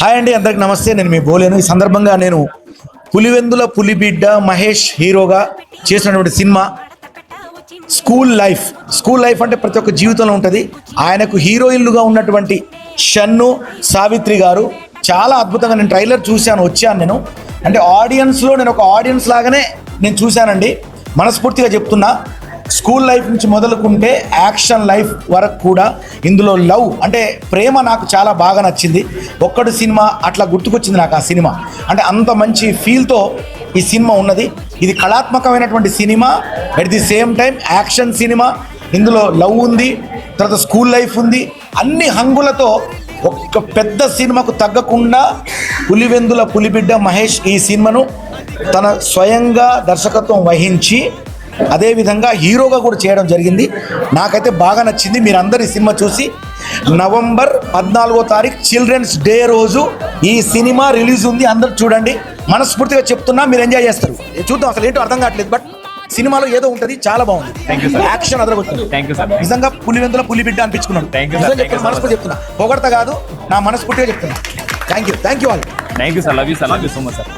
Hi అండి, అందరికి నమస్తే. నేను మీ బోలేను. ఈ సందర్భంగా నేను పులివెందుల పులిబిడ్డ మహేష్ హీరోగా చేసినటువంటి సినిమా స్కూల్ లైఫ్ అంటే ప్రతి ఒక్క జీవితంలో ఉంటుంది. ఆయనకు హీరోయిన్లుగా ఉన్నటువంటి షన్ను, సావిత్రి గారు చాలా అద్భుతంగా, నేను ట్రైలర్ వచ్చాను నేను అంటే ఆడియన్స్లో నేను ఒక ఆడియన్స్ లాగానే నేను చూశానండి. మనస్ఫూర్తిగా చెప్తున్నా, స్కూల్ లైఫ్ నుంచి మొదలుకుంటే యాక్షన్ లైఫ్ వరకు కూడా ఇందులో లవ్ అంటే ప్రేమ నాకు చాలా బాగా నచ్చింది. ఒక్కడు సినిమా అట్లా గుర్తుకొచ్చింది నాకు ఆ సినిమా. అంటే అంత మంచి ఫీల్తో ఈ సినిమా ఉన్నది. ఇది కళాత్మకమైనటువంటి cinema, at the same time action cinema. ఇందులో లవ్ ఉంది, తర్వాత స్కూల్ లైఫ్ ఉంది. అన్ని హంగులతో ఒక్క పెద్ద సినిమాకు తగ్గకుండా పులివెందుల పులిబిడ్డ మహేష్ ఈ సినిమాను తన స్వయంగా దర్శకత్వం వహించి అదేవిధంగా హీరోగా కూడా చేయడం జరిగింది. నాకైతే బాగా నచ్చింది. మీరందరూ ఈ సినిమా చూసి నవంబర్ 14వ తారీఖు చిల్డ్రన్స్ డే రోజు ఈ సినిమా రిలీజ్ ఉంది. అందరూ చూడండి. మనస్ఫూర్తిగా చెప్తున్నా, మీరు ఎంజాయ్ చేస్తారు. చూద్దాం, అసలు ఏంటో అర్థం కావట్లేదు, బట్ సినిమాలో ఏదో ఉంటుంది, చాలా బాగుంది. యాక్షన్ అదరగొట్టింది. నిజంగా పులివెందుల పులిబిడ్డ అనిపించుకున్నాడు. మనస్ఫూర్తి చెప్తున్నా, పొగడత కాదు, నా మనస్ఫూర్తిగా చెప్తున్నా. Thank you all. Thank you sir. Love you so much sir.